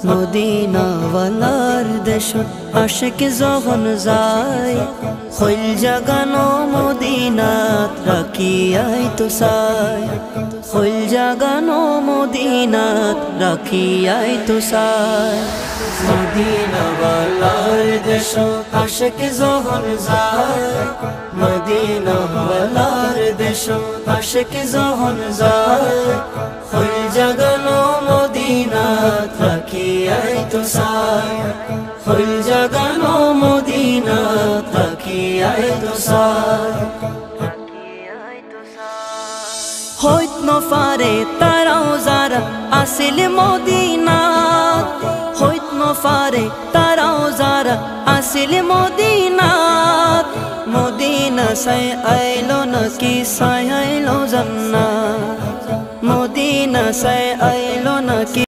Medina ওয়ালার দেশত আশিক যখন যায় হইল জাগানো মদিনাত রাখিয়াই তো চাই হইল জাগানো মদিনাত রাখিয়াই তো চাই মদিনা ওয়ালার দেশত আশিক যখন যায় মদিনা ওয়ালার দেশত আশিক যখন যায় হইল জাগানো মদিনাত রাখিয়াই তো চাই হইল জাগানো মদিনাত রাখিয়াই তো চাই হইত নফারে তারাও যারা আসিল মদিনাত হইত নফারে তারাও যারা আসিল মদিনাত মদিনা সাই আইলো নাকি সাই আইলো জান্নাত মদিনা সাই আইলো নাকি